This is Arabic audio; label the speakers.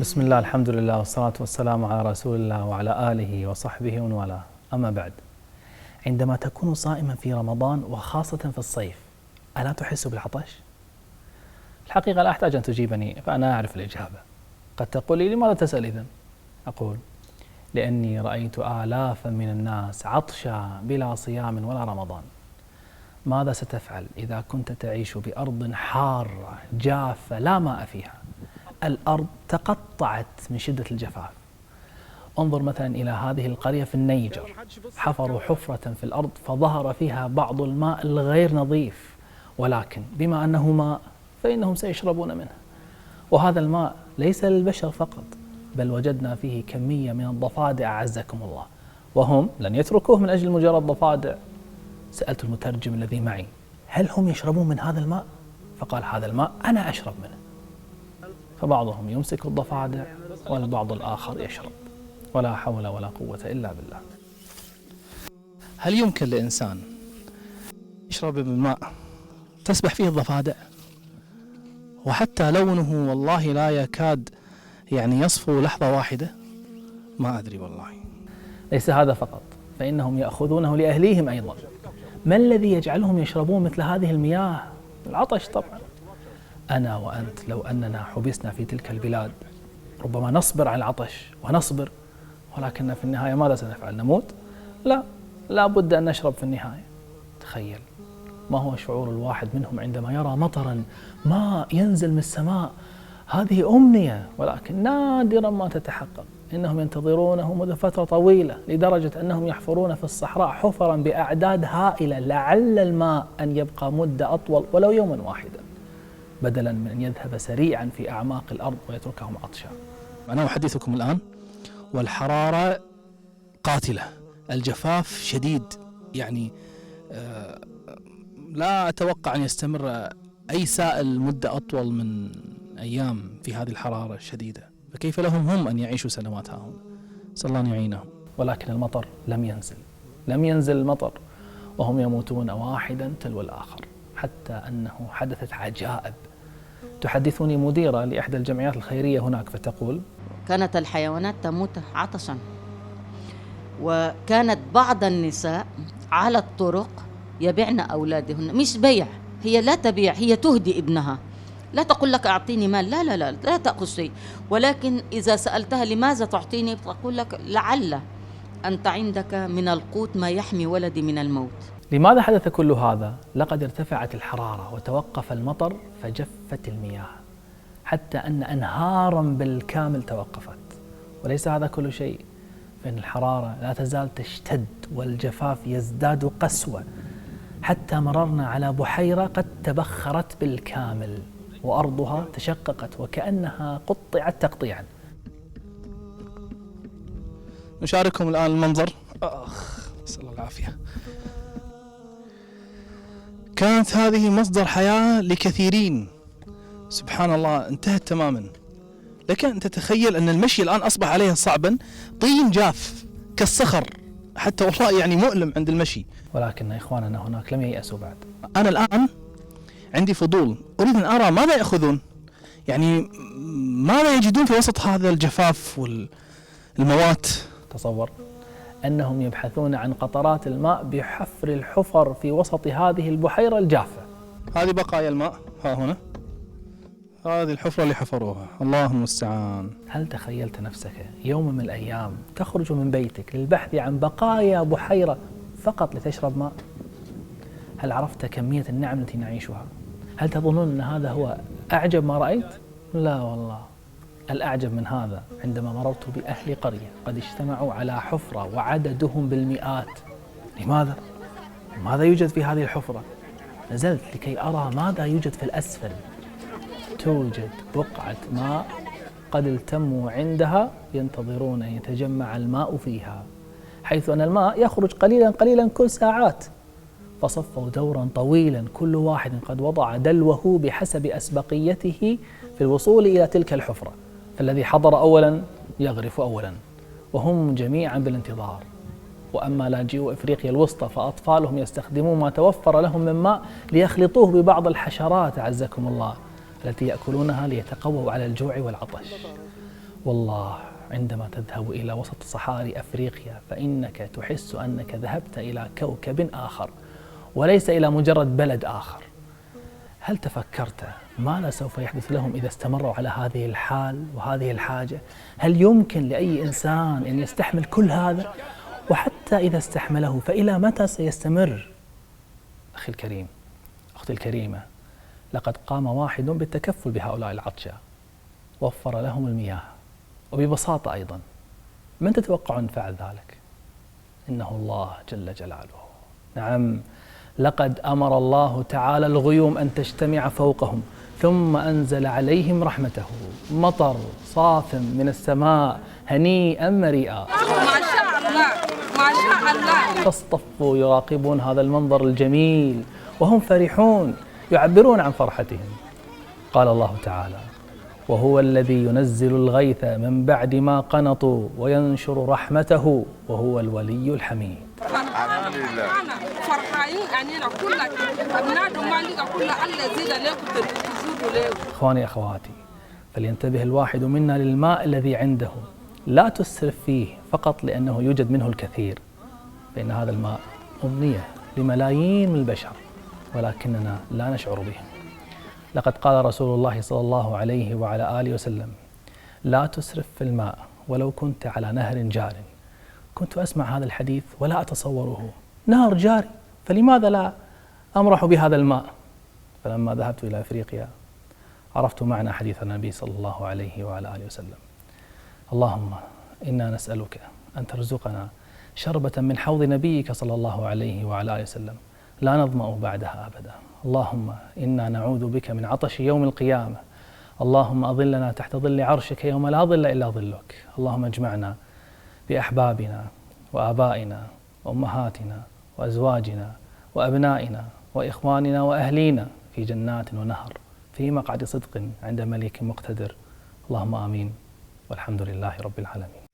Speaker 1: بسم الله، الحمد لله، والصلاة والسلام على رسول الله وعلى آله وصحبه ومن والاه. أما بعد، عندما تكون صائما في رمضان وخاصة في الصيف، ألا تحس بالعطش؟ الحقيقة لا أحتاج أن تجيبني، فأنا أعرف الإجابة. قد تقول لي: لماذا تسأل إذن؟ أقول: لأني رأيت آلافا من الناس عطشا بلا صيام ولا رمضان. ماذا ستفعل إذا كنت تعيش بأرض حارة جافة لا ماء فيها؟ الأرض تقطعت من شدة الجفاف. انظر مثلا إلى هذه القرية في النيجر، حفروا حفرة في الأرض فظهر فيها بعض الماء الغير نظيف، ولكن بما أنه ماء فإنهم سيشربون منه. وهذا الماء ليس للبشر فقط، بل وجدنا فيه كمية من الضفادع أعزكم الله، وهم لن يتركوه من أجل مجرد ضفادع. سألت المترجم الذي معي: هل هم يشربون من هذا الماء؟ فقال: هذا الماء أنا أشرب منه. فبعضهم يمسك الضفادع والبعض الآخر يشرب، ولا حول ولا قوة إلا بالله. هل يمكن لإنسان يشرب من ماء تسبح فيه الضفادع، وحتى لونه والله لا يكاد يصفو لحظة واحدة؟ ما أدري والله. ليس هذا فقط، فإنهم يأخذونه لأهليهم أيضا. ما الذي يجعلهم يشربون مثل هذه المياه؟ العطش طبعا. أنا وأنت لو أننا حبسنا في تلك البلاد ربما نصبر على العطش ونصبر، ولكن في النهاية ماذا سنفعل؟ نموت؟ لا بد أن نشرب في النهاية. تخيل ما هو شعور الواحد منهم عندما يرى مطرا ماء ينزل من السماء. هذه أمنية، ولكن نادرا ما تتحقق. إنهم ينتظرونه منذ فترة طويلة، لدرجة أنهم يحفرون في الصحراء حفرا بأعداد هائلة لعل الماء أن يبقى مدة أطول ولو يوما واحدا، بدلا من أن يذهب سريعا في أعماق الأرض ويتركهم عطشا. أنا أحدثكم الآن والحرارة قاتلة، الجفاف شديد، لا أتوقع أن يستمر أي سائل مدة أطول من أيام في هذه الحرارة الشديدة، فكيف لهم هم أن يعيشوا سنوات هنا؟ صلى الله أن يعينهم. ولكن المطر لم ينزل المطر، وهم يموتون واحدا تلو الآخر، حتى أنه حدثت عجائب. تحدثني مديرة لإحدى الجمعيات الخيرية هناك، فتقول:
Speaker 2: كانت الحيوانات تموت عطشا، وكانت بعض النساء على الطرق يبيعن أولادهن. مش بيع، هي لا تبيع، هي تهدي ابنها. لا تقول لك أعطيني مال، لا تأخذ شيء، ولكن إذا سألتها لماذا تعطيني تقول لك: لعل أنت عندك من القوت ما يحمي ولدي من الموت.
Speaker 1: لماذا حدث كل هذا؟ لقد ارتفعت الحرارة وتوقف المطر فجفت المياه، حتى أن أنهارا بالكامل توقفت. وليس هذا كل شيء، فإن الحرارة لا تزال تشتد والجفاف يزداد قسوة، حتى مررنا على بحيرة قد تبخرت بالكامل وأرضها تشققت وكأنها قطعت تقطيعا. نشارككم الآن المنظر. نسأل الله العافية. كانت هذه مصدر حياة لكثيرين، سبحان الله انتهت تماما. لك أن تتخيل أن المشي الآن أصبح عليها صعبا، طين جاف كالصخر، حتى والله مؤلم عند المشي. ولكن إخواننا هناك لم ييأسوا بعد. أنا الآن عندي فضول، أريد أن أرى ماذا يأخذون، ماذا يجدون في وسط هذا الجفاف والموات. تصور أنهم يبحثون عن قطرات الماء بحفر الحفر في وسط هذه البحيرة الجافة. هذه بقايا الماء، ها هنا هذه الحفرة اللي حفروها، الله المستعان. هل تخيلت نفسك يوم من الأيام تخرج من بيتك للبحث عن بقايا بحيرة فقط لتشرب ماء؟ هل عرفت كمية النعم التي نعيشها؟ هل تظنون أن هذا هو أعجب ما رأيت؟ لا والله. الأعجب من هذا عندما مررت بأهل قرية قد اجتمعوا على حفرة وعددهم بالمئات. لماذا؟ ماذا يوجد في هذه الحفرة؟ نزلت لكي أرى ماذا يوجد في الأسفل. توجد بقعة ماء قد التموا عندها ينتظرون أن يتجمع الماء فيها، حيث أن الماء يخرج قليلا قليلا كل ساعات. فصفوا دورا طويلا، كل واحد قد وضع دلوه بحسب أسبقيته في الوصول إلى تلك الحفرة، فالذي حضر أولا يغرف أولا، وهم جميعا بالانتظار. وأما لاجئو إفريقيا الوسطى فأطفالهم يستخدمون ما توفر لهم من ماء ليخلطوه ببعض الحشرات أعزكم الله التي يأكلونها ليتقووا على الجوع والعطش. والله عندما تذهب إلى وسط صحاري أفريقيا فإنك تحس أنك ذهبت إلى كوكب آخر وليس إلى مجرد بلد آخر. هل تفكرت ماذا سوف يحدث لهم إذا استمروا على هذه الحال وهذه الحاجة؟ هل يمكن لأي إنسان أن يستحمل كل هذا؟ وحتى إذا استحمله فإلى متى سيستمر؟ أخي الكريم، أختي الكريمة، لقد قام واحد بالتكفل بهؤلاء العطشاء، وفر لهم المياه، وببساطة أيضا من تتوقعون فعل ذلك؟ إنه الله جل جلاله. نعم، لقد أمر الله تعالى الغيوم أن تجتمع فوقهم ثم أنزل عليهم رحمته، مطر صاف من السماء هنيئا مريئا.
Speaker 3: ما شاء الله ما شاء الله.
Speaker 1: فاصطفوا يراقبون هذا المنظر الجميل وهم فرحون يعبرون عن فرحتهم. قال الله تعالى: وهو الذي ينزل الغيث من بعد ما قنطوا وينشر رحمته وهو الولي الحميد.
Speaker 3: الحمد لله. فرحانين أننا كلنا أبناء مالك كلنا الذين لكم تزودوا له.
Speaker 1: إخواني أخواتي، فلينتبه الواحد منا للماء الذي عنده، لا تسرف فيه فقط لأنه يوجد منه الكثير، فإن هذا الماء أمنية لملايين من البشر ولكننا لا نشعر بهم. لقد قال رسول الله صلى الله عليه وعلى آله وسلم: لا تسرف في الماء ولو كنت على نهر جار. كنت أسمع هذا الحديث ولا أتصوره، نهر جاري، فلماذا لا أمرح بهذا الماء؟ فلما ذهبت إلى أفريقيا عرفت معنى حديث النبي صلى الله عليه وعلى آله وسلم: اللهم إنا نسألك أن ترزقنا شربة من حوض نبيك صلى الله عليه وعلى آله وسلم لا نظمأ بعدها أبدا. اللهم إنا نعوذ بك من عطش يوم القيامة. اللهم أظلنا تحت ظل عرشك يوم لا ظل إلا ظلك. اللهم اجمعنا بأحبابنا وآبائنا وأمهاتنا وأزواجنا وأبنائنا وإخواننا وأهلينا في جنات ونهر في مقعد صدق عند مليك مقتدر. اللهم آمين، والحمد لله رب العالمين.